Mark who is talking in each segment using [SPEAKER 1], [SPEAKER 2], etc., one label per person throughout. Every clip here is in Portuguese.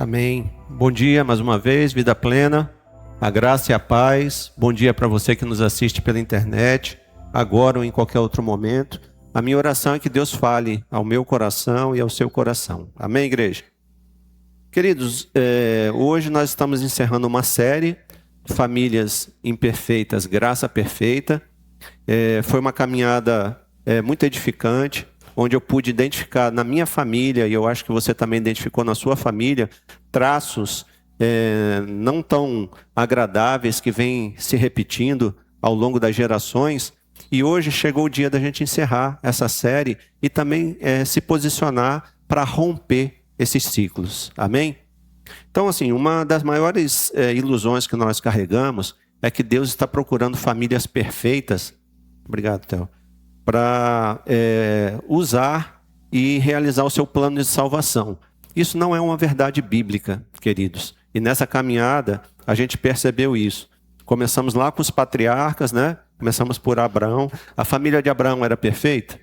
[SPEAKER 1] Amém. Bom dia mais uma vez, vida plena, a graça e a paz. Bom dia para você que nos assiste pela internet, agora ou em qualquer outro momento. A minha oração é que Deus fale ao meu coração e ao seu coração. Amém, igreja? Queridos, hoje nós estamos encerrando uma série, Famílias Imperfeitas, Graça Perfeita. Foi uma caminhada muito edificante, onde eu pude identificar na minha família, e eu acho que você também identificou na sua família, traços não tão agradáveis que vêm se repetindo ao longo das gerações. E hoje chegou o dia da gente encerrar essa série e também se posicionar para romper esses ciclos. Amém? Então, assim, uma das maiores ilusões que nós carregamos é que Deus está procurando famílias perfeitas. Obrigado, Theo. Para usar e realizar o seu plano de salvação. Isso não é uma verdade bíblica, queridos. E nessa caminhada, a gente percebeu isso. Começamos lá com os patriarcas, né? Começamos por Abraão. A família de Abraão era perfeita?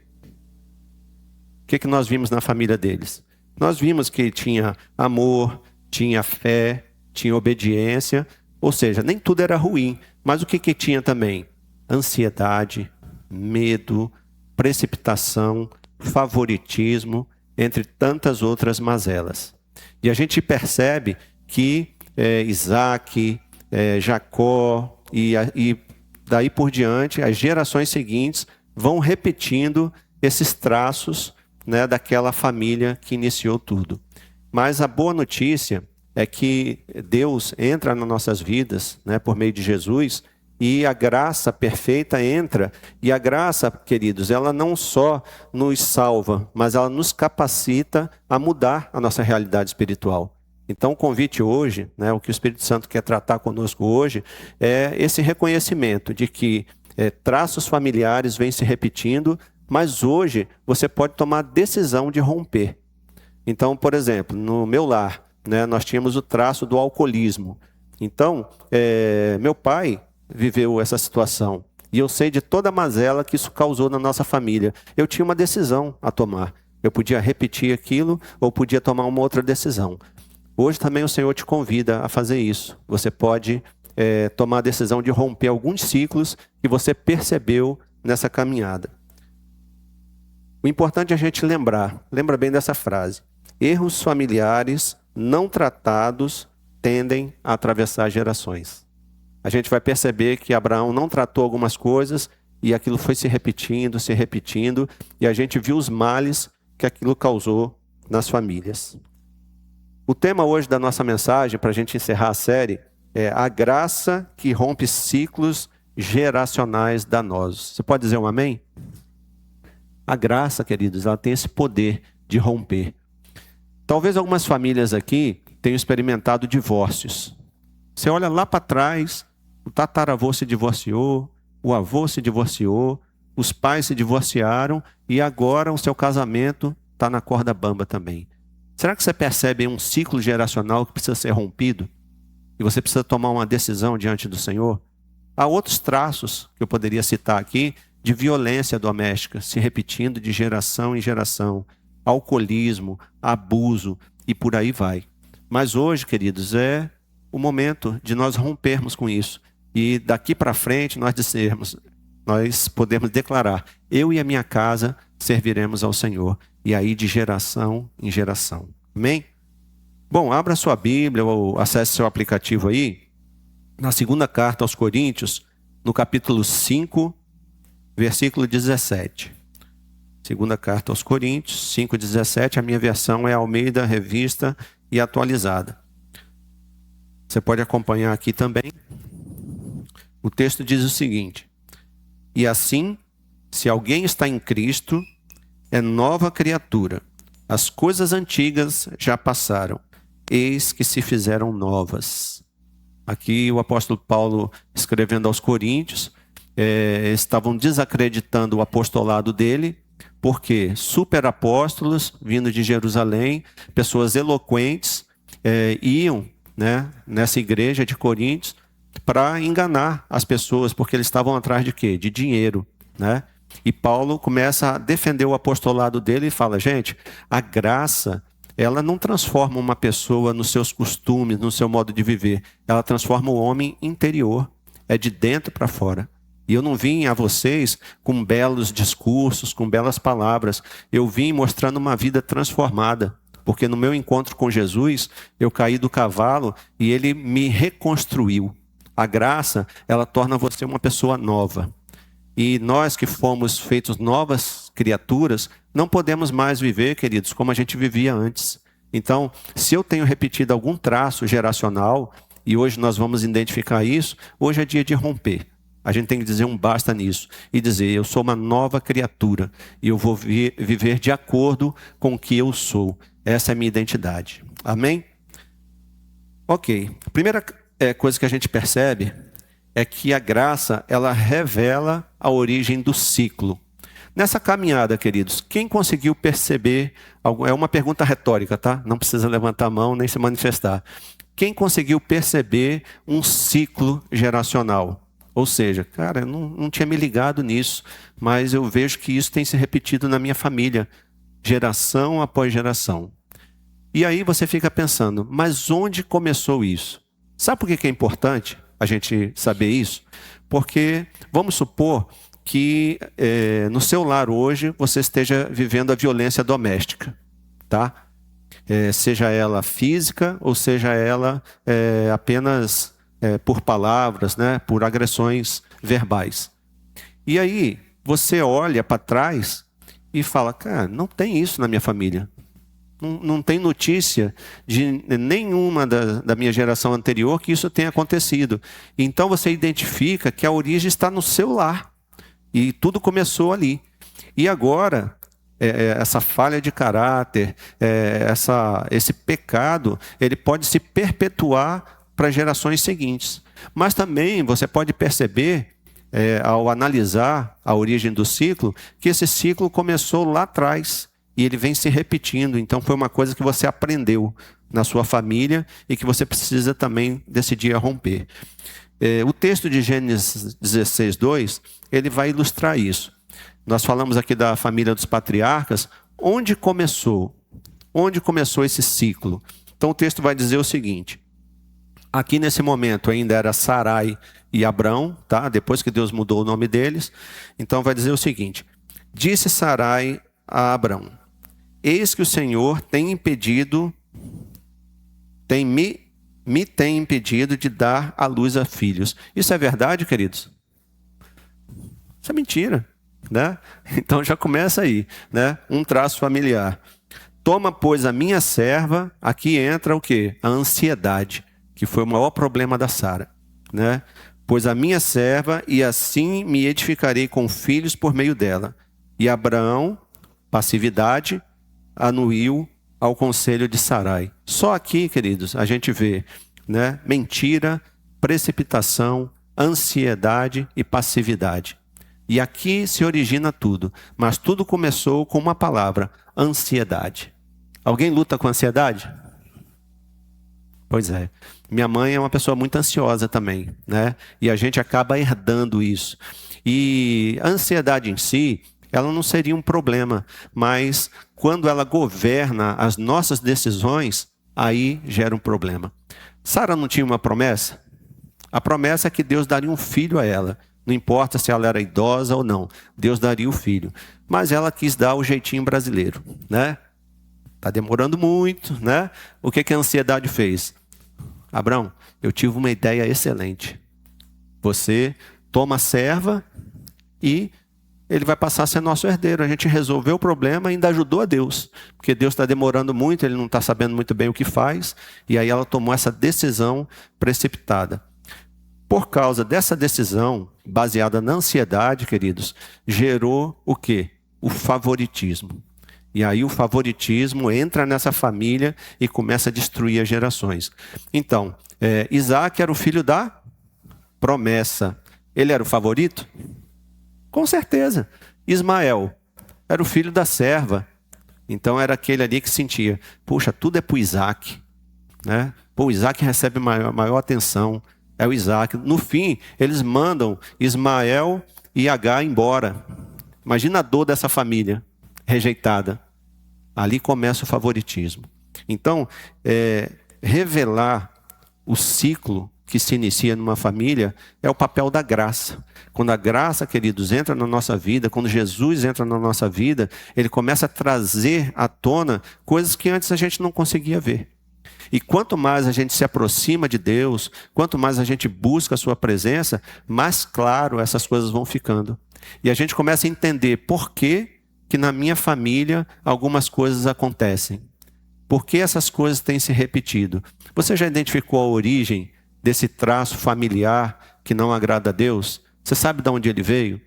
[SPEAKER 1] O que nós vimos na família deles? Nós vimos que tinha amor, tinha fé, tinha obediência. Ou seja, nem tudo era ruim. Mas o que tinha também? Ansiedade, medo, precipitação, favoritismo, entre tantas outras mazelas. E a gente percebe que Isaac, Jacó e daí por diante, as gerações seguintes vão repetindo esses traços, né, daquela família que iniciou tudo. Mas a boa notícia é que Deus entra nas nossas vidas, né, por meio de Jesus, e a graça perfeita entra. E a graça, queridos, ela não só nos salva, mas ela nos capacita a mudar a nossa realidade espiritual. Então o convite hoje, né, o que o Espírito Santo quer tratar conosco hoje, é esse reconhecimento de que traços familiares vêm se repetindo, mas hoje você pode tomar a decisão de romper. Então, por exemplo, no meu lar, né, nós tínhamos o traço do alcoolismo. Então, meu pai viveu essa situação. E eu sei de toda a mazela que isso causou na nossa família. Eu tinha uma decisão a tomar. Eu podia repetir aquilo ou podia tomar uma outra decisão. Hoje também o Senhor te convida a fazer isso. Você pode tomar a decisão de romper alguns ciclos que você percebeu nessa caminhada. O importante é a gente lembra bem dessa frase. Erros familiares não tratados tendem a atravessar gerações. A gente vai perceber que Abraão não tratou algumas coisas e aquilo foi se repetindo, e a gente viu os males que aquilo causou nas famílias. O tema hoje da nossa mensagem, para a gente encerrar a série, é a graça que rompe ciclos geracionais danosos. Você pode dizer um amém? A graça, queridos, ela tem esse poder de romper. Talvez algumas famílias aqui tenham experimentado divórcios. Você olha lá para trás, o tataravô se divorciou, o avô se divorciou, os pais se divorciaram e agora o seu casamento está na corda bamba também. Será que você percebe um ciclo geracional que precisa ser rompido? E você precisa tomar uma decisão diante do Senhor? Há outros traços que eu poderia citar aqui de violência doméstica se repetindo de geração em geração. Alcoolismo, abuso e por aí vai. Mas hoje, queridos, é o momento de nós rompermos com isso. E daqui para frente nós podemos declarar: eu e a minha casa serviremos ao Senhor. E aí de geração em geração. Amém? Bom, abra sua Bíblia ou acesse seu aplicativo aí. Na segunda carta aos Coríntios, no capítulo 5, versículo 17. Segunda carta aos Coríntios, 5:17. A minha versão é Almeida, Revista e Atualizada. Você pode acompanhar aqui também. O texto diz o seguinte: e assim, se alguém está em Cristo, é nova criatura. As coisas antigas já passaram, eis que se fizeram novas. Aqui o apóstolo Paulo, escrevendo aos Coríntios, estavam desacreditando o apostolado dele, porque superapóstolos vindo de Jerusalém, pessoas eloquentes, iam, né, nessa igreja de Coríntios para enganar as pessoas, porque eles estavam atrás de quê? De dinheiro, né? E Paulo começa a defender o apostolado dele e fala: gente, a graça ela não transforma uma pessoa nos seus costumes, no seu modo de viver. Ela transforma o homem interior, é de dentro para fora. E eu não vim a vocês com belos discursos, com belas palavras. Eu vim mostrando uma vida transformada. Porque no meu encontro com Jesus, eu caí do cavalo e ele me reconstruiu. A graça, ela torna você uma pessoa nova. E nós que fomos feitos novas criaturas, não podemos mais viver, queridos, como a gente vivia antes. Então, se eu tenho repetido algum traço geracional, e hoje nós vamos identificar isso, hoje é dia de romper. A gente tem que dizer um basta nisso e dizer, eu sou uma nova criatura e eu vou viver de acordo com o que eu sou. Essa é a minha identidade. Amém? Ok. A primeira coisa que a gente percebe é que a graça, ela revela a origem do ciclo. Nessa caminhada, queridos, quem conseguiu perceber, é uma pergunta retórica, tá? Não precisa levantar a mão nem se manifestar. Quem conseguiu perceber um ciclo geracional? Ou seja, cara, eu não tinha me ligado nisso, mas eu vejo que isso tem se repetido na minha família, geração após geração. E aí você fica pensando, mas onde começou isso? Sabe por que é importante a gente saber isso? Porque vamos supor que no seu lar hoje você esteja vivendo a violência doméstica, tá? Seja ela física ou seja ela apenas por palavras, né? Por agressões verbais. E aí você olha para trás e fala, cara, não tem isso na minha família. Não tem notícia de nenhuma da minha geração anterior que isso tenha acontecido. Então você identifica que a origem está no seu lar. E tudo começou ali. E agora, essa falha de caráter, esse pecado, ele pode se perpetuar para gerações seguintes. Mas também você pode perceber, ao analisar a origem do ciclo, que esse ciclo começou lá atrás. E ele vem se repetindo. Então foi uma coisa que você aprendeu na sua família e que você precisa também decidir a romper. O texto de Gênesis 16, 2, ele vai ilustrar isso. Nós falamos aqui da família dos patriarcas. Onde começou esse ciclo? Então o texto vai dizer o seguinte. Aqui nesse momento ainda era Sarai e Abrão, tá? Depois que Deus mudou o nome deles. Então vai dizer o seguinte. Disse Sarai a Abrão. Eis que o Senhor me tem impedido de dar à luz a filhos. Isso é verdade, queridos? Isso é mentira, né? Então já começa aí, né? Um traço familiar. Toma, pois, a minha serva, aqui entra o quê? A ansiedade, que foi o maior problema da Sara, né? Pois a minha serva, e assim me edificarei com filhos por meio dela. E Abraão, passividade, anuiu ao conselho de Sarai. Só aqui, queridos, a gente vê, né, mentira, precipitação, ansiedade e passividade. E aqui se origina tudo, mas tudo começou com uma palavra, ansiedade. Alguém luta com ansiedade? Pois é. Minha mãe é uma pessoa muito ansiosa também, né? E a gente acaba herdando isso. E a ansiedade em si, ela não seria um problema, mas quando ela governa as nossas decisões, aí gera um problema. Sara não tinha uma promessa? A promessa é que Deus daria um filho a ela. Não importa se ela era idosa ou não, Deus daria o filho. Mas ela quis dar o jeitinho brasileiro, né? Está demorando muito, né? O que a ansiedade fez? Abrão, eu tive uma ideia excelente. Você toma a serva e ele vai passar a ser nosso herdeiro. A gente resolveu o problema e ainda ajudou a Deus. Porque Deus está demorando muito, ele não está sabendo muito bem o que faz. E aí ela tomou essa decisão precipitada. Por causa dessa decisão, baseada na ansiedade, queridos, gerou o quê? O favoritismo. E aí o favoritismo entra nessa família e começa a destruir as gerações. Então, Isaac era o filho da promessa. Ele era o favorito? Com certeza. Ismael era o filho da serva. Então era aquele ali que sentia, puxa, tudo é para o Isaac, né? Pô, o Isaac recebe maior atenção. É o Isaac. No fim, eles mandam Ismael e Agar embora. Imagina a dor dessa família rejeitada. Ali começa o favoritismo. Então, revelar o ciclo que se inicia numa família é o papel da graça. Quando a graça, queridos, entra na nossa vida, quando Jesus entra na nossa vida, ele começa a trazer à tona coisas que antes a gente não conseguia ver. E quanto mais a gente se aproxima de Deus, quanto mais a gente busca a sua presença, mais claro essas coisas vão ficando. E a gente começa a entender por que na minha família algumas coisas acontecem. Por que essas coisas têm se repetido? Você já identificou a origem desse traço familiar que não agrada a Deus? Você sabe de onde ele veio?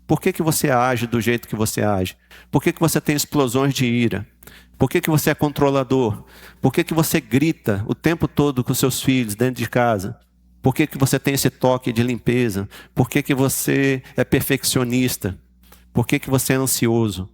[SPEAKER 1] Por que você age do jeito que você age? Por que você tem explosões de ira? Por que você é controlador? Por que você grita o tempo todo com seus filhos dentro de casa? Por que você tem esse toque de limpeza? Por que você é perfeccionista? Por que você é ansioso?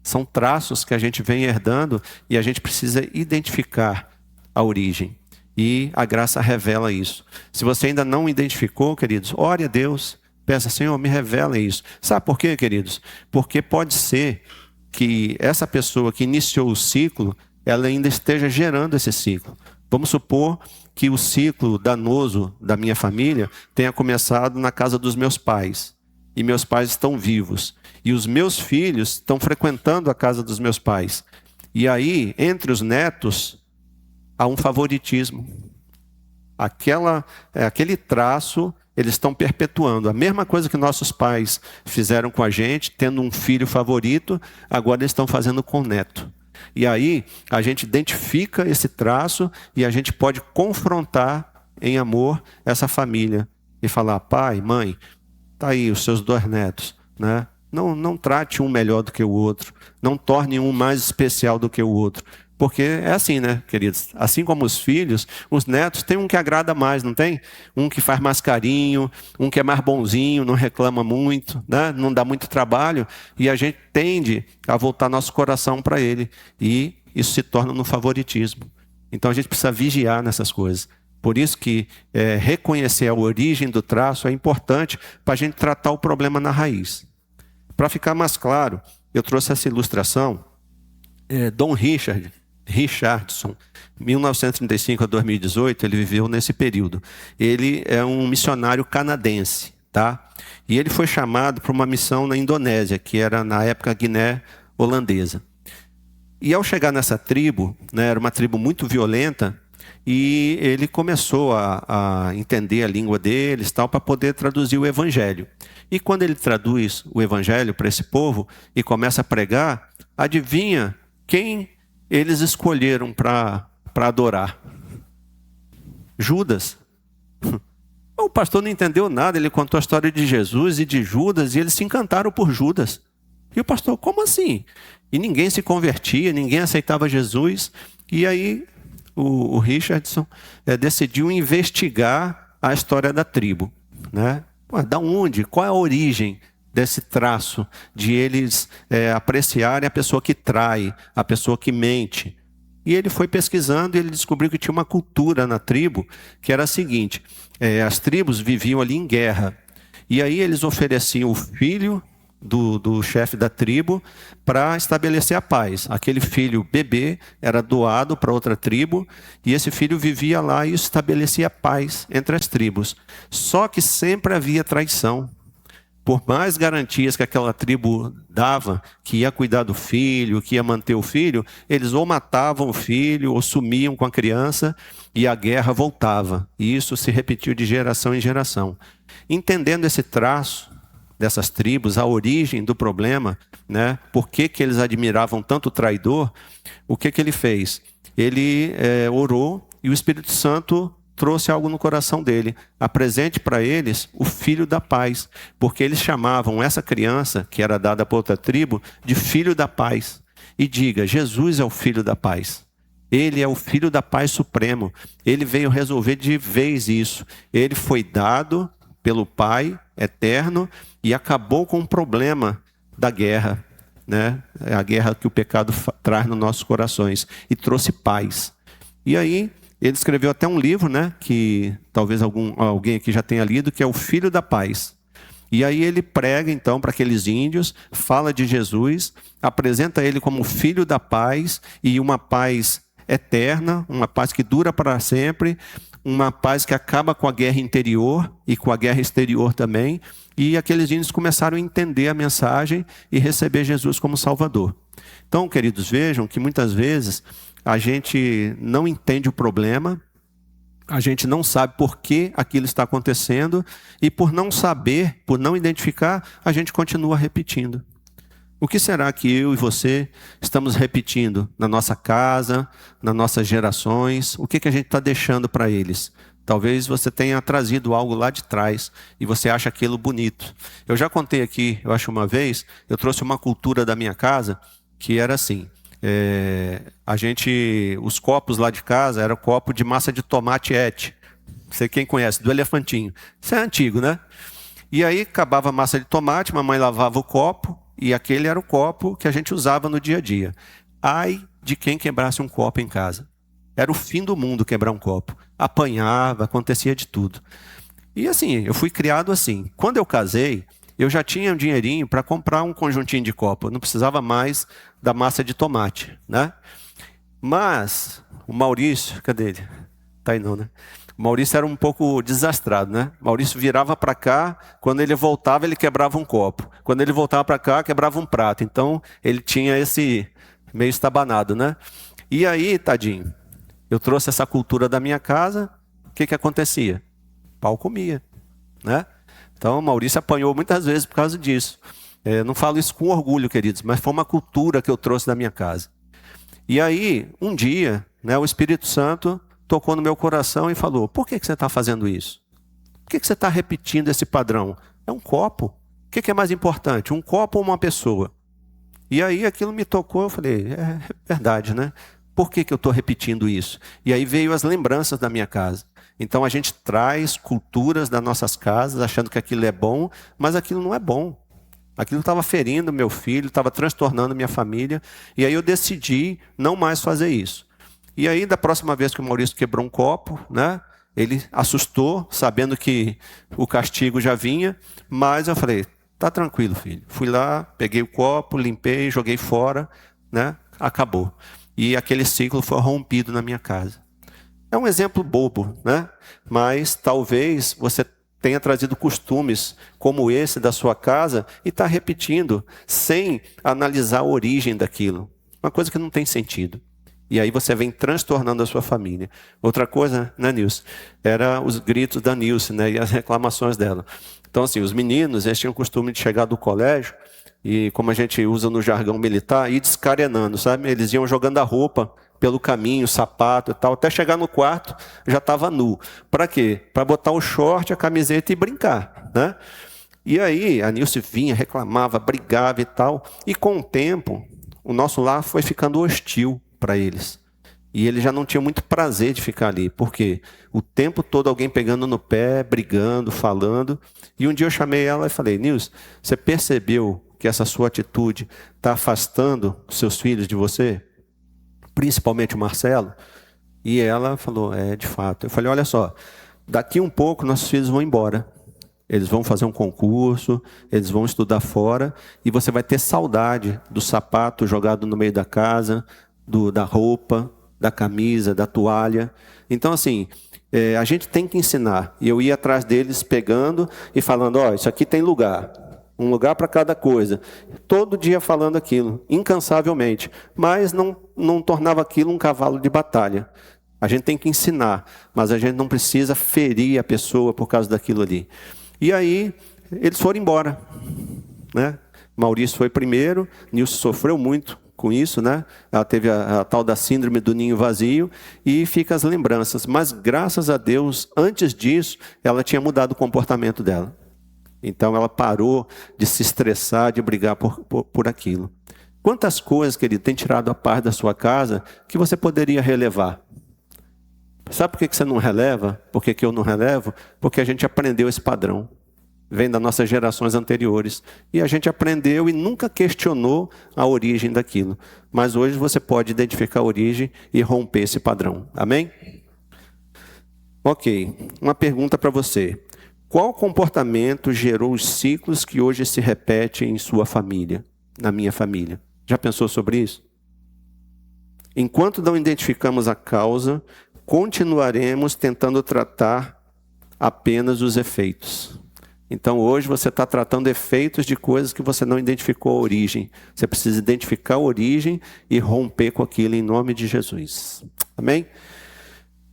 [SPEAKER 1] São traços que a gente vem herdando e a gente precisa identificar a origem. E a graça revela isso. Se você ainda não identificou, queridos, ore a Deus. Peça, Senhor, me revela isso. Sabe por quê, queridos? Porque pode ser que essa pessoa que iniciou o ciclo, ela ainda esteja gerando esse ciclo. Vamos supor que o ciclo danoso da minha família tenha começado na casa dos meus pais. E meus pais estão vivos. E os meus filhos estão frequentando a casa dos meus pais. E aí, entre os netos, há um favoritismo. Aquele traço, eles estão perpetuando. A mesma coisa que nossos pais fizeram com a gente, tendo um filho favorito, agora eles estão fazendo com o neto. E aí, a gente identifica esse traço e a gente pode confrontar em amor essa família. E falar, pai, mãe, tá aí os seus 2 netos, né? Não trate um melhor do que o outro. Não torne um mais especial do que o outro. Porque é assim, né, queridos? Assim como os filhos, os netos, tem um que agrada mais, não tem? Um que faz mais carinho, um que é mais bonzinho, não reclama muito, né? Não dá muito trabalho. E a gente tende a voltar nosso coração para ele. E isso se torna no favoritismo. Então a gente precisa vigiar nessas coisas. Por isso que reconhecer a origem do traço é importante para a gente tratar o problema na raiz. Para ficar mais claro, eu trouxe essa ilustração. Dom Richardson, 1935 a 2018, ele viveu nesse período. Ele é um missionário canadense, tá? E ele foi chamado para uma missão na Indonésia, que era na época a Guiné holandesa. E ao chegar nessa tribo, né, era uma tribo muito violenta, e ele começou a entender a língua deles tal, para poder traduzir o evangelho. E quando ele traduz o evangelho para esse povo e começa a pregar, adivinha quem eles escolheram para adorar? Judas. O pastor não entendeu nada, ele contou a história de Jesus e de Judas, e eles se encantaram por Judas. E o pastor, como assim? E ninguém se convertia, ninguém aceitava Jesus. E aí o Richardson decidiu investigar a história da tribo, né? Da onde? Qual é a origem desse traço de eles apreciarem a pessoa que trai, a pessoa que mente? E ele foi pesquisando e ele descobriu que tinha uma cultura na tribo que era a seguinte: as tribos viviam ali em guerra. E aí eles ofereciam o filho do chefe da tribo para estabelecer a paz. Aquele filho bebê era doado para outra tribo e esse filho vivia lá e estabelecia a paz entre as tribos. Só que sempre havia traição. Por mais garantias que aquela tribo dava, que ia cuidar do filho, que ia manter o filho, eles ou matavam o filho ou sumiam com a criança e a guerra voltava. E isso se repetiu de geração em geração. Entendendo esse traço dessas tribos, a origem do problema, né? Por que eles admiravam tanto o traidor? O que ele fez? Ele orou e o Espírito Santo trouxe algo no coração dele. Apresente para eles o filho da paz, porque eles chamavam essa criança, que era dada para outra tribo, de filho da paz. E diga, Jesus é o filho da paz. Ele é o filho da paz supremo. Ele veio resolver de vez isso. Ele foi dado pelo Pai eterno e acabou com o problema da guerra, né? A guerra que o pecado traz nos nossos corações, e trouxe paz. E aí ele escreveu até um livro, né, que talvez alguém aqui já tenha lido, que é o Filho da Paz. E aí ele prega então para aqueles índios, fala de Jesus, apresenta ele como filho da paz, e uma paz eterna, uma paz que dura para sempre, uma paz que acaba com a guerra interior e com a guerra exterior também. E aqueles índios começaram a entender a mensagem e receber Jesus como Salvador. Então, queridos, vejam que muitas vezes a gente não entende o problema, a gente não sabe por que aquilo está acontecendo, e por não saber, por não identificar, a gente continua repetindo. O que será que eu e você estamos repetindo na nossa casa, nas nossas gerações? O que a gente está deixando para eles? Talvez você tenha trazido algo lá de trás e você acha aquilo bonito. Eu já contei aqui, eu acho uma vez, eu trouxe uma cultura da minha casa que era assim. Os copos lá de casa eram copo de massa de tomate ete. Não sei quem conhece, do Elefantinho. Isso é antigo, né? E aí acabava a massa de tomate, mamãe lavava o copo e aquele era o copo que a gente usava no dia a dia. Ai de quem quebrasse um copo em casa. Era o fim do mundo quebrar um copo. Apanhava, acontecia de tudo. E assim, eu fui criado assim. Quando eu casei, eu já tinha um dinheirinho para comprar um conjuntinho de copo. Eu não precisava mais da massa de tomate, né? Mas o Maurício, cadê ele? Tá aí não, né? O Maurício era um pouco desastrado, né? O Maurício virava para cá, quando ele voltava, ele quebrava um copo. Quando ele voltava para cá, quebrava um prato. Então, ele tinha esse meio estabanado, né? E aí, tadinho, eu trouxe essa cultura da minha casa, o que acontecia? Pau comia, né? Então, o Maurício apanhou muitas vezes por causa disso. Não falo isso com orgulho, queridos, mas foi uma cultura que eu trouxe da minha casa. E aí, um dia, né, o Espírito Santo tocou no meu coração e falou: por que você está fazendo isso? Por que você está repetindo esse padrão? É um copo. O que é mais importante, um copo ou uma pessoa? E aí aquilo me tocou, eu falei, é verdade, né? Por que eu estou repetindo isso? E aí veio as lembranças da minha casa. Então a gente traz culturas das nossas casas, achando que aquilo é bom, mas aquilo não é bom. Aquilo estava ferindo meu filho, estava transtornando minha família. E aí eu decidi não mais fazer isso. E aí, da próxima vez que o Maurício quebrou um copo, né, ele assustou, sabendo que o castigo já vinha, mas eu falei, tá tranquilo, filho. Fui lá, peguei o copo, limpei, joguei fora, né, acabou. E aquele ciclo foi rompido na minha casa. É um exemplo bobo, né? Mas talvez você tenha trazido costumes como esse da sua casa e está repetindo, sem analisar a origem daquilo. Uma coisa que não tem sentido. E aí você vem transtornando a sua família. Outra coisa, né, Nilce? Era os gritos da Nilce, né, e as reclamações dela. Então, assim, os meninos, eles tinham o costume de chegar do colégio e, como a gente usa no jargão militar, ir descarenando, sabe? Eles iam jogando a roupa pelo caminho, sapato e tal, até chegar no quarto, já estava nu. Para quê? Para botar o short, a camiseta e brincar, né? E aí a Nilce vinha, reclamava, brigava e tal. E com o tempo, o nosso lar foi ficando hostil para eles. E eles já não tinham muito prazer de ficar ali. Por quê? O tempo todo alguém pegando no pé, brigando, falando. E um dia eu chamei ela e falei, Nilce, você percebeu que essa sua atitude está afastando os seus filhos de você? Principalmente o Marcelo? E ela falou, de fato. Eu falei, olha só, daqui um pouco nossos filhos vão embora. Eles vão fazer um concurso, eles vão estudar fora, e você vai ter saudade do sapato jogado no meio da casa, da roupa, da camisa, da toalha. Então, assim, a gente tem que ensinar. E eu ia atrás deles pegando e falando, isso aqui tem lugar. Um lugar para cada coisa. Todo dia falando aquilo, incansavelmente. Mas não tornava aquilo um cavalo de batalha. A gente tem que ensinar, mas a gente não precisa ferir a pessoa por causa daquilo ali. E aí, eles foram embora, né? Maurício foi primeiro, Nilce sofreu muito com isso, né? Ela teve a tal da síndrome do ninho vazio, e fica as lembranças. Mas, graças a Deus, antes disso, ela tinha mudado o comportamento dela. Então, ela parou de se estressar, de brigar por aquilo. Quantas coisas, querido, tem tirado a paz da sua casa que você poderia relevar? Sabe por que você não releva? Por que eu não relevo? Porque a gente aprendeu esse padrão. Vem das nossas gerações anteriores. E a gente aprendeu e nunca questionou a origem daquilo. Mas hoje você pode identificar a origem e romper esse padrão. Amém? Ok. Uma pergunta para você. Qual comportamento gerou os ciclos que hoje se repetem em sua família? Na minha família. Já pensou sobre isso? Enquanto não identificamos a causa, continuaremos tentando tratar apenas os efeitos. Então hoje você está tratando efeitos de coisas que você não identificou a origem. Você precisa identificar a origem e romper com aquilo em nome de Jesus. Amém?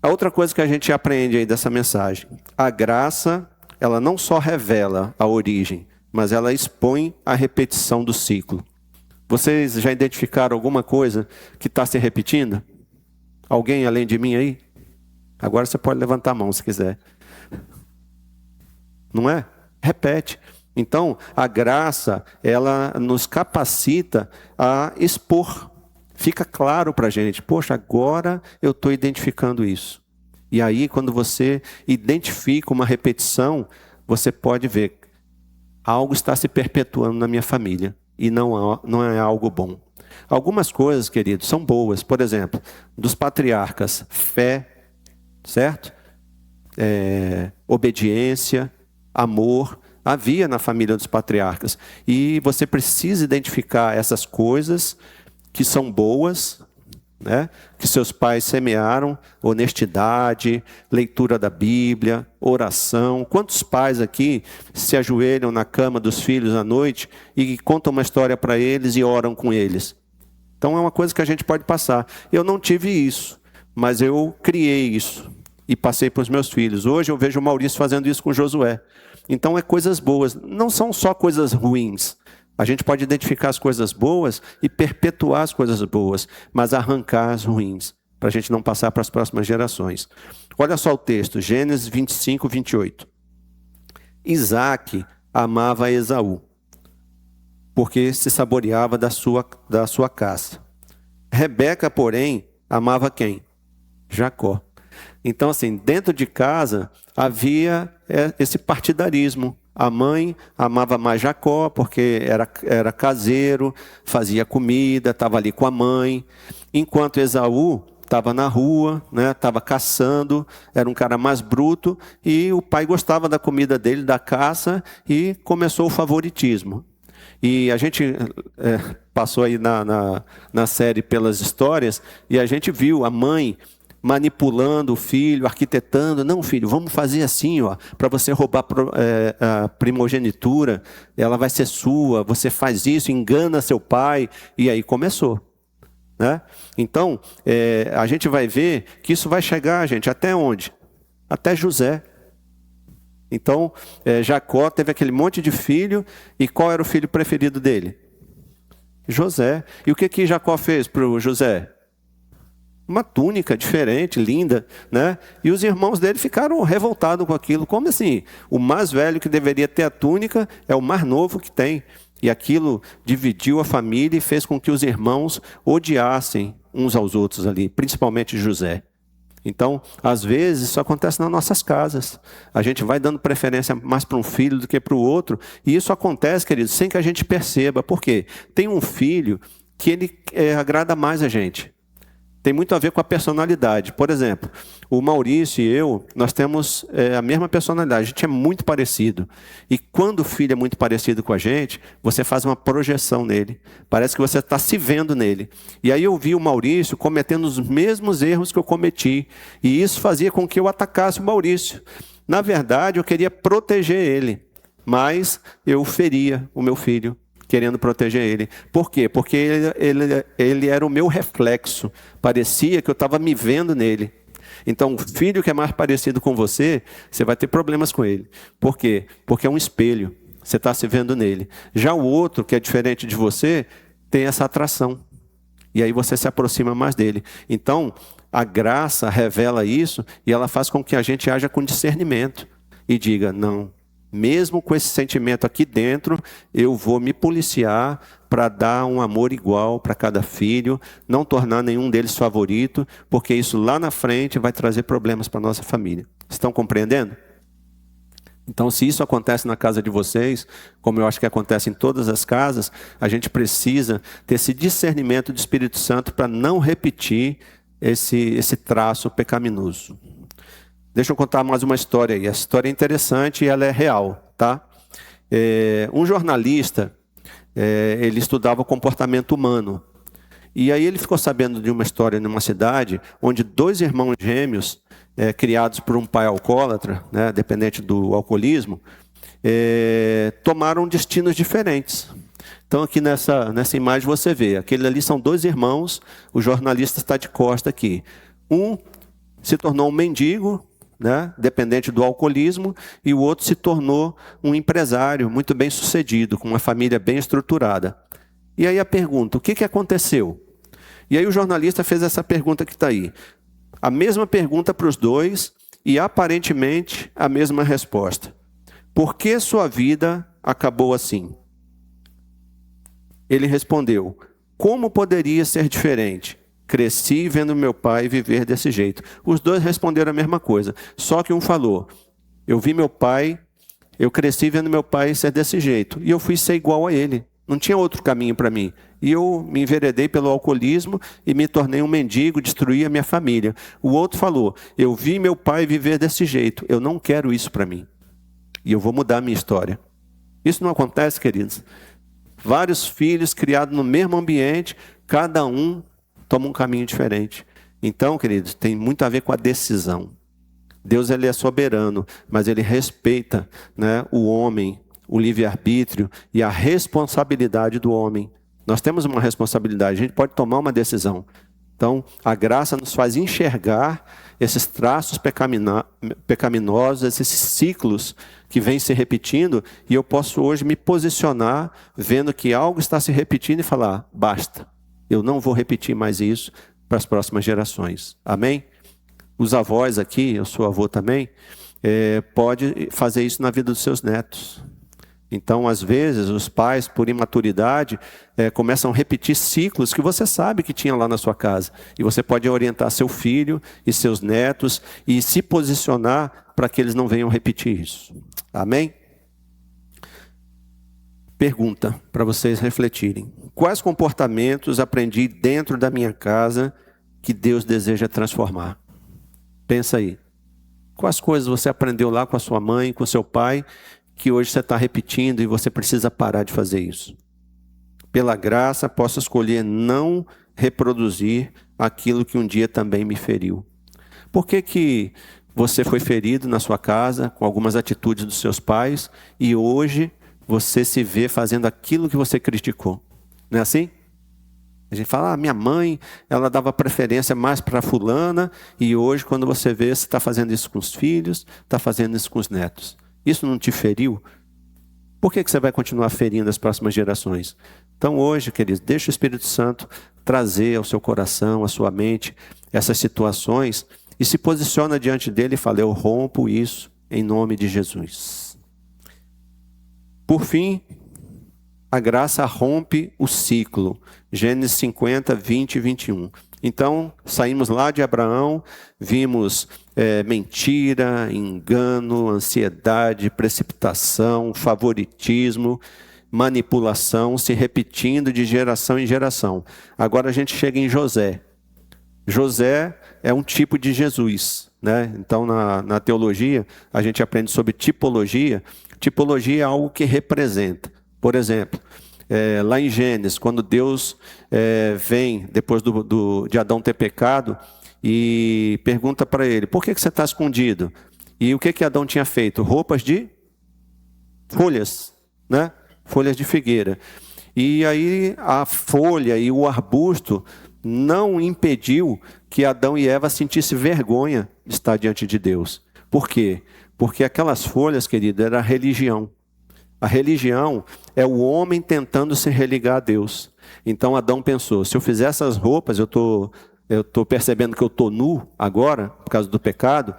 [SPEAKER 1] A outra coisa que a gente aprende aí dessa mensagem. A graça, ela não só revela a origem, mas ela expõe a repetição do ciclo. Vocês já identificaram alguma coisa que está se repetindo? Alguém além de mim aí? Agora você pode levantar a mão se quiser. Não é? Repete. Então, a graça, ela nos capacita a expor. Fica claro para a gente. Poxa, agora eu estou identificando isso. E aí, quando você identifica uma repetição, você pode ver. Algo está se perpetuando na minha família. E não é algo bom. Algumas coisas, queridos, são boas. Por exemplo, dos patriarcas, fé, certo? Obediência, amor, havia na família dos patriarcas. E você precisa identificar essas coisas que são boas, né? Que seus pais semearam, honestidade, leitura da Bíblia, oração. Quantos pais aqui se ajoelham na cama dos filhos à noite e contam uma história para eles e oram com eles? Então é uma coisa que a gente pode passar. Eu não tive isso, mas eu criei isso e passei para os meus filhos. Hoje eu vejo o Maurício fazendo isso com Josué. Então é coisas boas, não são só coisas ruins. A gente pode identificar as coisas boas e perpetuar as coisas boas, mas arrancar as ruins, para a gente não passar para as próximas gerações. Olha só o texto, Gênesis 25, 28. Isaac amava Esaú, porque se saboreava da sua caça. Rebeca, porém, amava quem? Jacó. Então, assim, dentro de casa havia esse partidarismo. A mãe amava mais Jacó, porque era caseiro, fazia comida, estava ali com a mãe. Enquanto Esaú estava na rua, né, estava caçando, era um cara mais bruto, e o pai gostava da comida dele, da caça, e começou o favoritismo. E a gente passou aí na série pelas histórias, e a gente viu a mãe manipulando o filho, arquitetando. Não, filho, vamos fazer assim, ó, para você roubar a primogenitura, ela vai ser sua, você faz isso, engana seu pai, e aí começou. Né? Então, a gente vai ver que isso vai chegar, gente, até onde? Até José. Então, Jacó teve aquele monte de filho, e qual era o filho preferido dele? José. E o que Jacó fez para o José? Uma túnica diferente, linda, né? E os irmãos dele ficaram revoltados com aquilo. Como assim? O mais velho que deveria ter a túnica é o mais novo que tem. E aquilo dividiu a família e fez com que os irmãos odiassem uns aos outros ali, principalmente José. Então, às vezes, isso acontece nas nossas casas. A gente vai dando preferência mais para um filho do que para o outro. E isso acontece, queridos, sem que a gente perceba. Por quê? Tem um filho que ele agrada mais a gente. Tem muito a ver com a personalidade. Por exemplo, o Maurício e eu, nós temos a mesma personalidade. A gente é muito parecido. E quando o filho é muito parecido com a gente, você faz uma projeção nele. Parece que você está se vendo nele. E aí eu vi o Maurício cometendo os mesmos erros que eu cometi. E isso fazia com que eu atacasse o Maurício. Na verdade, eu queria proteger ele. Mas eu feria o meu filho, querendo proteger ele. Por quê? Porque ele era o meu reflexo. Parecia que eu estava me vendo nele. Então, o filho que é mais parecido com você, você vai ter problemas com ele. Por quê? Porque é um espelho. Você está se vendo nele. Já o outro, que é diferente de você, tem essa atração. E aí você se aproxima mais dele. Então, a graça revela isso e ela faz com que a gente haja com discernimento. E diga, não, mesmo com esse sentimento aqui dentro, eu vou me policiar para dar um amor igual para cada filho, não tornar nenhum deles favorito, porque isso lá na frente vai trazer problemas para a nossa família. Estão compreendendo? Então, se isso acontece na casa de vocês, como eu acho que acontece em todas as casas, a gente precisa ter esse discernimento do Espírito Santo para não repetir esse traço pecaminoso. Deixa eu contar mais uma história aí. Essa história é interessante e ela é real, tá? Um jornalista, ele estudava o comportamento humano. E aí ele ficou sabendo de uma história numa cidade onde 2 irmãos gêmeos, criados por um pai alcoólatra, né, dependente do alcoolismo, tomaram destinos diferentes. Então aqui nessa imagem você vê, aquele ali são 2 irmãos, o jornalista está de costa aqui. Um se tornou um mendigo, né, dependente do alcoolismo, e o outro se tornou um empresário muito bem sucedido, com uma família bem estruturada. E aí a pergunta, o que aconteceu? E aí o jornalista fez essa pergunta que está aí. A mesma pergunta para os 2 e aparentemente a mesma resposta. Por que sua vida acabou assim? Ele respondeu, como poderia ser diferente? Cresci vendo meu pai viver desse jeito. Os 2 responderam a mesma coisa, só que um falou, eu vi meu pai, eu cresci vendo meu pai ser desse jeito, e eu fui ser igual a ele. Não tinha outro caminho para mim. E eu me enveredei pelo alcoolismo e me tornei um mendigo, destruí a minha família. O outro falou, eu vi meu pai viver desse jeito, eu não quero isso para mim. E eu vou mudar a minha história. Isso não acontece, queridos? Vários filhos criados no mesmo ambiente, cada um toma um caminho diferente. Então, queridos, tem muito a ver com a decisão. Deus ele é soberano, mas ele respeita, né, o homem, o livre-arbítrio e a responsabilidade do homem. Nós temos uma responsabilidade, a gente pode tomar uma decisão. Então, a graça nos faz enxergar esses traços pecaminosos, esses ciclos que vêm se repetindo, e eu posso hoje me posicionar, vendo que algo está se repetindo e falar, basta, eu não vou repetir mais isso para as próximas gerações. Amém? Os avós aqui, eu sou avô também, pode fazer isso na vida dos seus netos. Então, às vezes, os pais, por imaturidade, começam a repetir ciclos que você sabe que tinha lá na sua casa. E você pode orientar seu filho e seus netos e se posicionar para que eles não venham repetir isso. Amém? Pergunta para vocês refletirem. Quais comportamentos aprendi dentro da minha casa que Deus deseja transformar? Pensa aí. Quais coisas você aprendeu lá com a sua mãe, com o seu pai, que hoje você está repetindo e você precisa parar de fazer isso? Pela graça, posso escolher não reproduzir aquilo que um dia também me feriu. Por que você foi ferido na sua casa com algumas atitudes dos seus pais e hoje você se vê fazendo aquilo que você criticou? Não é assim? A gente fala, minha mãe, ela dava preferência mais para fulana e hoje quando você vê, você está fazendo isso com os filhos, está fazendo isso com os netos. Isso não te feriu? Por que você vai continuar ferindo as próximas gerações? Então hoje, queridos, deixa o Espírito Santo trazer ao seu coração, à sua mente, essas situações e se posiciona diante dele e fala, eu rompo isso em nome de Jesus. Por fim, a graça rompe o ciclo. Gênesis 50, 20 e 21. Então, saímos lá de Abraão, vimos mentira, engano, ansiedade, precipitação, favoritismo, manipulação, se repetindo de geração em geração. Agora a gente chega em José. José é um tipo de Jesus, né? Então, na teologia, a gente aprende sobre tipologia. Tipologia é algo que representa. Por exemplo, lá em Gênesis, quando Deus vem, depois de Adão ter pecado, e pergunta para ele, por que você está escondido? E o que Adão tinha feito? Roupas de folhas, né? Folhas de figueira. E aí a folha e o arbusto não impediu que Adão e Eva sentissem vergonha de estar diante de Deus. Por quê? Porque aquelas folhas, querido, era a religião. A religião é o homem tentando se religar a Deus. Então Adão pensou, se eu fizer essas roupas, eu estou percebendo que eu estou nu agora, por causa do pecado,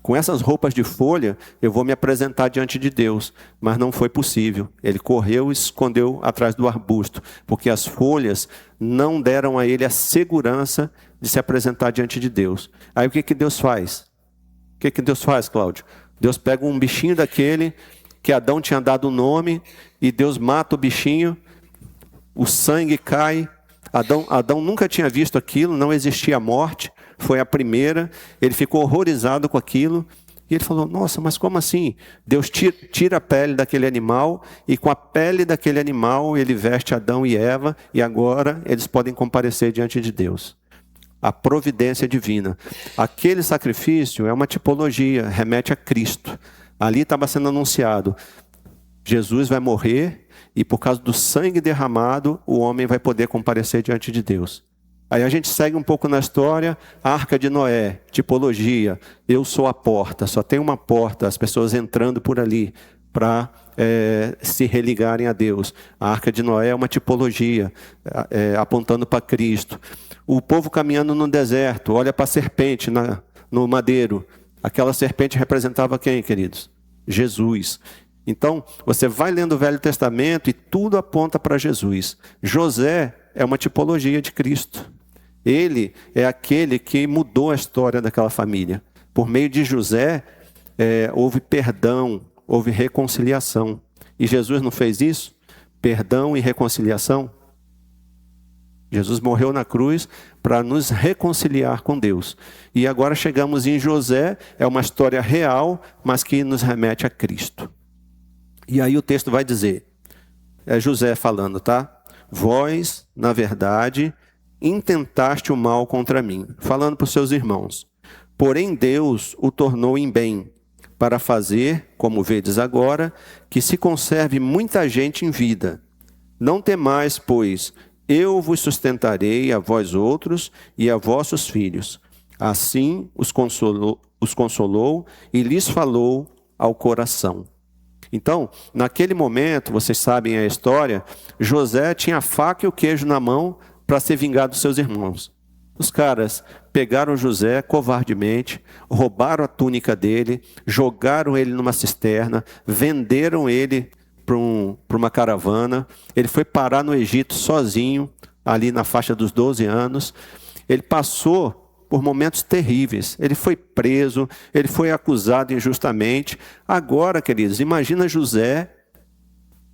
[SPEAKER 1] com essas roupas de folha, eu vou me apresentar diante de Deus. Mas não foi possível. Ele correu e se escondeu atrás do arbusto, porque as folhas não deram a ele a segurança de se apresentar diante de Deus. Aí o que Deus faz? O que Deus faz, Cláudio? Deus pega um bichinho daquele que Adão tinha dado o nome, e Deus mata o bichinho, o sangue cai. Adão nunca tinha visto aquilo, não existia morte, foi a primeira, ele ficou horrorizado com aquilo, E ele falou, nossa, mas como assim? Deus tira a pele daquele animal e com a pele daquele animal ele veste Adão e Eva e agora eles podem comparecer diante de Deus. A providência divina. Aquele sacrifício é uma tipologia, remete a Cristo. Ali estava sendo anunciado, Jesus vai morrer e por causa do sangue derramado, o homem vai poder comparecer diante de Deus. Aí a gente segue um pouco na história, a Arca de Noé, tipologia, eu sou a porta, só tem uma porta, as pessoas entrando por ali para se religarem a Deus. A Arca de Noé é uma tipologia, apontando para Cristo. O povo caminhando no deserto, olha para a serpente no madeiro. Aquela serpente representava quem, queridos? Jesus. Então, você vai lendo o Velho Testamento e tudo aponta para Jesus. José é uma tipologia de Cristo. Ele é aquele que mudou a história daquela família. Por meio de José, houve perdão, houve reconciliação. E Jesus não fez isso? Perdão e reconciliação? Jesus morreu na cruz para nos reconciliar com Deus. E agora chegamos em José, é uma história real, mas que nos remete a Cristo. E aí o texto vai dizer, é José falando, tá? Vós, na verdade, intentaste o mal contra mim, falando para os seus irmãos. Porém Deus o tornou em bem, para fazer, como vedes agora, que se conserve muita gente em vida. Não temais, pois, eu vos sustentarei a vós outros e a vossos filhos. Assim os consolou e lhes falou ao coração. Então, naquele momento, vocês sabem a história, José tinha a faca e o queijo na mão para ser vingado dos seus irmãos. Os caras pegaram José covardemente, roubaram a túnica dele, jogaram ele numa cisterna, venderam ele para uma caravana. Ele foi parar no Egito sozinho, ali na faixa dos 12 anos. Ele passou por momentos terríveis. Ele foi preso, ele foi acusado injustamente. Agora, queridos, imagina José,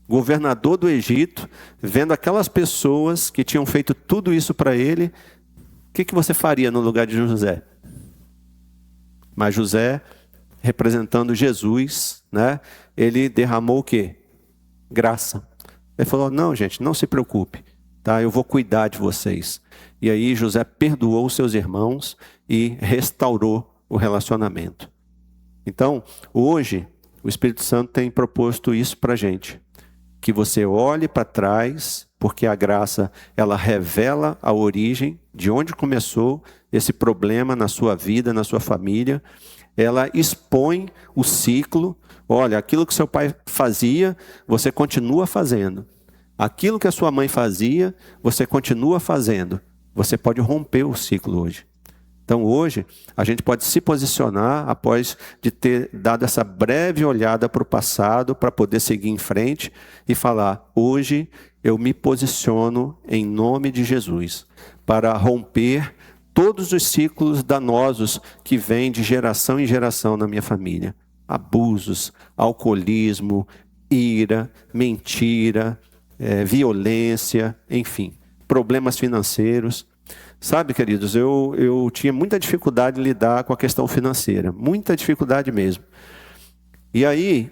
[SPEAKER 1] governador do Egito, vendo aquelas pessoas que tinham feito tudo isso para ele. O que você faria no lugar de José? Mas José, representando Jesus, né? Ele derramou o quê? Graça. Ele falou, não, gente, não se preocupe, tá? Eu vou cuidar de vocês. E aí José perdoou os seus irmãos e restaurou o relacionamento. Então, hoje, o Espírito Santo tem proposto isso para a gente. Que você olhe para trás, porque a graça, ela revela a origem, de onde começou esse problema na sua vida, na sua família. Ela expõe o ciclo. Olha, aquilo que seu pai fazia, você continua fazendo. Aquilo que a sua mãe fazia, você continua fazendo. Você pode romper o ciclo hoje. Então hoje, a gente pode se posicionar após de ter dado essa breve olhada para o passado, para poder seguir em frente e falar, hoje eu me posiciono em nome de Jesus, para romper todos os ciclos danosos que vêm de geração em geração na minha família. Abusos, alcoolismo, ira, mentira, violência, enfim, problemas financeiros. Sabe, queridos, eu tinha muita dificuldade em lidar com a questão financeira, muita dificuldade mesmo. E aí,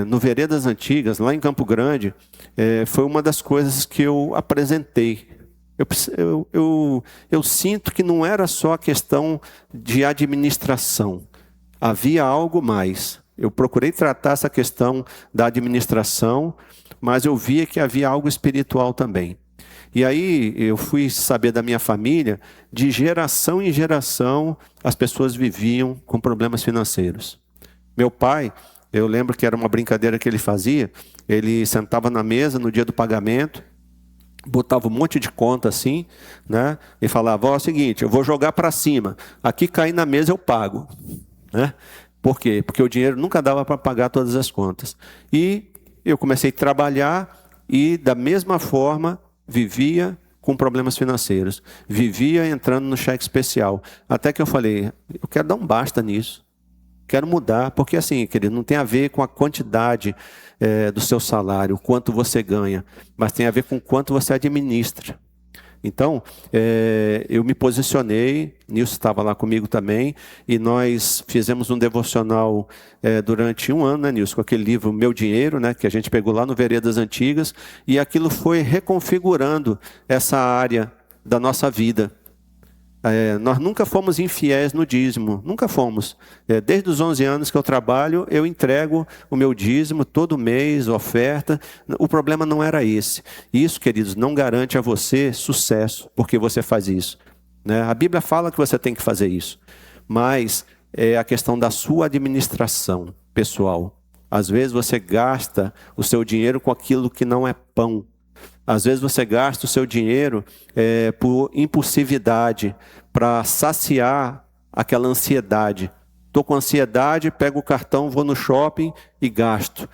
[SPEAKER 1] no Veredas Antigas, lá em Campo Grande, foi uma das coisas que eu apresentei. Eu sinto que não era só a questão de administração, havia algo mais. Eu procurei tratar essa questão da administração, mas eu via que havia algo espiritual também. E aí eu fui saber da minha família, de geração em geração, as pessoas viviam com problemas financeiros. Meu pai, eu lembro que era uma brincadeira que ele fazia, ele sentava na mesa no dia do pagamento, botava um monte de conta assim, né? E falava, ó, é o seguinte, eu vou jogar para cima, aqui cair na mesa eu pago, né? Por quê? Porque o dinheiro nunca dava para pagar todas as contas. E eu comecei a trabalhar e da mesma forma vivia com problemas financeiros, vivia entrando no cheque especial, até que eu falei, eu quero dar um basta nisso, quero mudar, porque assim, querido, não tem a ver com a quantidade do seu salário, o quanto você ganha, mas tem a ver com o quanto você administra. Então, eu me posicionei, Nilson estava lá comigo também, e nós fizemos um devocional durante um ano, né, Nilson, com aquele livro Meu Dinheiro, né, que a gente pegou lá no Veredas Antigas, e aquilo foi reconfigurando essa área da nossa vida. Nós nunca fomos infiéis no dízimo, nunca fomos. Desde os 11 anos que eu trabalho, eu entrego o meu dízimo todo mês, oferta. O problema não era esse. Isso, queridos, não garante a você sucesso, porque você faz isso, né? A Bíblia fala que você tem que fazer isso, mas é a questão da sua administração pessoal. Às vezes você gasta o seu dinheiro com aquilo que não é pão. Às vezes você gasta o seu dinheiro por impulsividade, para saciar aquela ansiedade. Estou com ansiedade, pego o cartão, vou no shopping e gasto.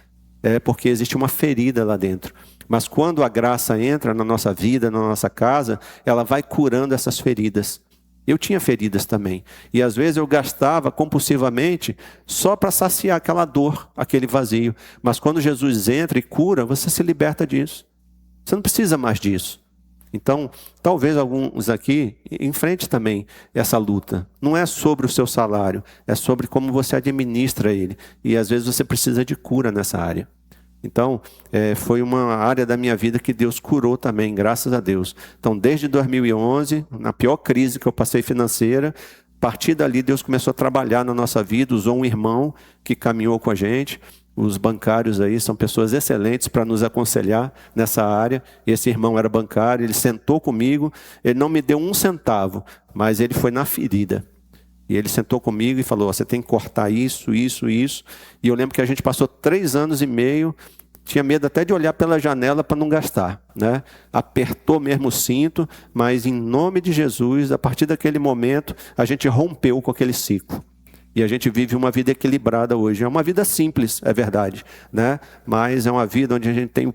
[SPEAKER 1] Porque existe uma ferida lá dentro. Mas quando a graça entra na nossa vida, na nossa casa, ela vai curando essas feridas. Eu tinha feridas também. E às vezes eu gastava compulsivamente só para saciar aquela dor, aquele vazio. Mas quando Jesus entra e cura, você se liberta disso. Você não precisa mais disso. Então, talvez alguns aqui enfrente também essa luta. Não é sobre o seu salário, é sobre como você administra ele. E às vezes você precisa de cura nessa área. Então, foi uma área da minha vida que Deus curou também, graças a Deus. Então, desde 2011, na pior crise que eu passei financeira, a partir dali Deus começou a trabalhar na nossa vida, usou um irmão que caminhou com a gente. Os bancários aí são pessoas excelentes para nos aconselhar nessa área. Esse irmão era bancário, ele sentou comigo, ele não me deu um centavo, mas ele foi na ferida. E ele sentou comigo e falou, você tem que cortar isso, isso, isso. E eu lembro que a gente passou 3 anos e meio, tinha medo até de olhar pela janela para não gastar, né? Apertou mesmo o cinto, mas em nome de Jesus, a partir daquele momento, a gente rompeu com aquele ciclo. E a gente vive uma vida equilibrada hoje. É uma vida simples, é verdade, né? Mas é uma vida onde a gente tem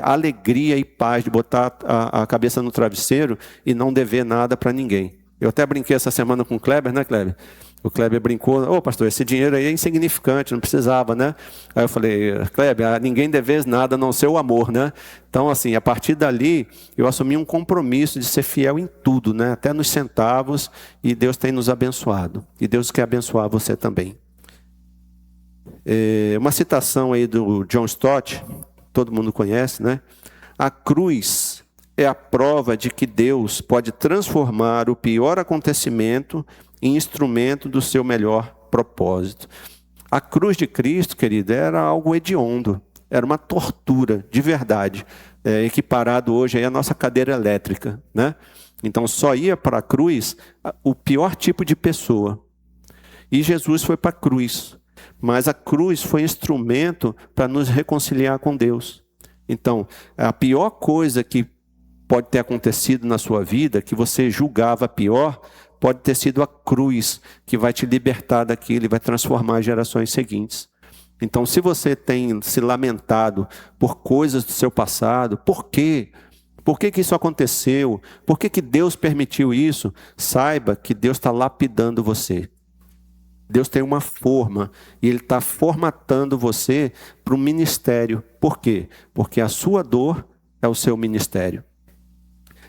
[SPEAKER 1] alegria e paz de botar a cabeça no travesseiro e não dever nada para ninguém. Eu até brinquei essa semana com o Kleber, né, Kleber? O Kleber brincou, pastor, esse dinheiro aí é insignificante, não precisava, né? Aí eu falei, Kleber, a ninguém deves nada a não ser o amor, né? Então, assim, a partir dali, eu assumi um compromisso de ser fiel em tudo, né? Até nos centavos, e Deus tem nos abençoado. E Deus quer abençoar você também. Uma citação aí do John Stott, todo mundo conhece, né? A cruz é a prova de que Deus pode transformar o pior acontecimento em instrumento do seu melhor propósito. A cruz de Cristo, querido, era algo hediondo, era uma tortura, de verdade, equiparado hoje aí à nossa cadeira elétrica, né? Então só ia para a cruz o pior tipo de pessoa. E Jesus foi para a cruz, mas a cruz foi instrumento para nos reconciliar com Deus. Então, a pior coisa que pode ter acontecido na sua vida, que você julgava pior, pode ter sido a cruz que vai te libertar daquilo e vai transformar as gerações seguintes. Então, se você tem se lamentado por coisas do seu passado, por quê? Por que isso aconteceu? Por que Deus permitiu isso? Saiba que Deus está lapidando você. Deus tem uma forma e Ele está formatando você para o ministério. Por quê? Porque a sua dor é o seu ministério.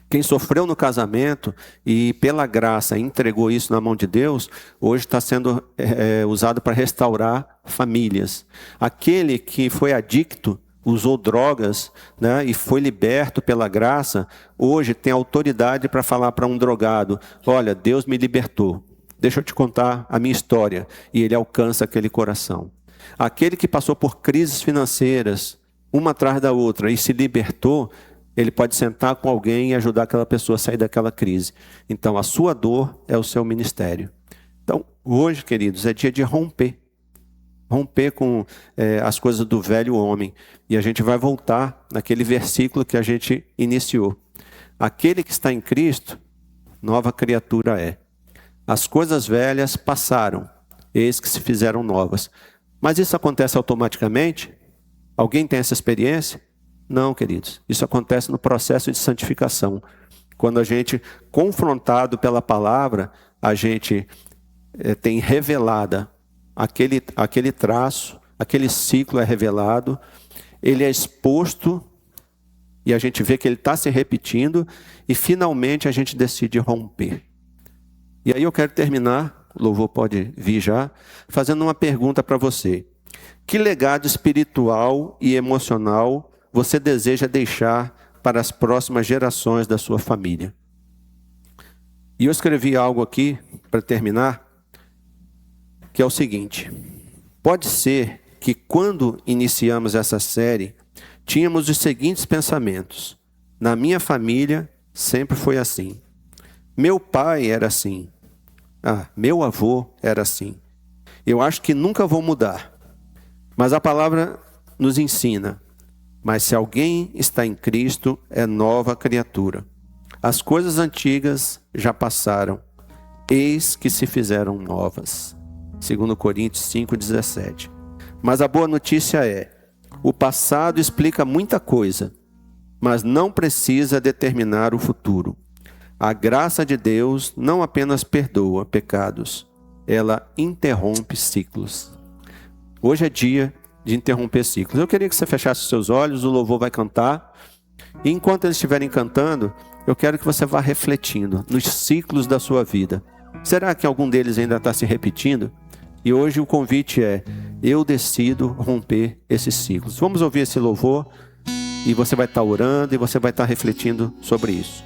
[SPEAKER 1] Quem sofreu no casamento e pela graça entregou isso na mão de Deus, hoje está sendo usado para restaurar famílias. Aquele que foi adicto, usou drogas, né, e foi liberto pela graça, hoje tem autoridade para falar para um drogado, olha, Deus me libertou, deixa eu te contar a minha história, e ele alcança aquele coração. Aquele que passou por crises financeiras, uma atrás da outra, e se libertou, ele pode sentar com alguém e ajudar aquela pessoa a sair daquela crise. Então, a sua dor é o seu ministério. Então, hoje, queridos, é dia de romper. Romper com as coisas do velho homem. E a gente vai voltar naquele versículo que a gente iniciou. Aquele que está em Cristo, nova criatura é. As coisas velhas passaram, eis que se fizeram novas. Mas isso acontece automaticamente? Alguém tem essa experiência? Não, queridos. Isso acontece no processo de santificação. Quando a gente, confrontado pela palavra, a gente tem revelada aquele traço, aquele ciclo é revelado, ele é exposto e a gente vê que ele está se repetindo, e finalmente a gente decide romper. E aí eu quero terminar, o louvor pode vir já, fazendo uma pergunta para você. Que legado espiritual e emocional você deseja deixar para as próximas gerações da sua família? E eu escrevi algo aqui, para terminar, que é o seguinte: pode ser que quando iniciamos essa série, tínhamos os seguintes pensamentos. Na minha família, sempre foi assim. Meu pai era assim. Meu avô era assim. Eu acho que nunca vou mudar. Mas a palavra nos ensina. Mas se alguém está em Cristo, é nova criatura. As coisas antigas já passaram. Eis que se fizeram novas. 2 Coríntios 5,17. Mas a boa notícia é: o passado explica muita coisa, mas não precisa determinar o futuro. A graça de Deus não apenas perdoa pecados, ela interrompe ciclos. Hoje é dia de interromper ciclos. Eu queria que você fechasse os seus olhos, o louvor vai cantar. E enquanto eles estiverem cantando, eu quero que você vá refletindo nos ciclos da sua vida. Será que algum deles ainda está se repetindo? E hoje o convite é: eu decido romper esses ciclos. Vamos ouvir esse louvor e você vai estar orando e você vai estar refletindo sobre isso.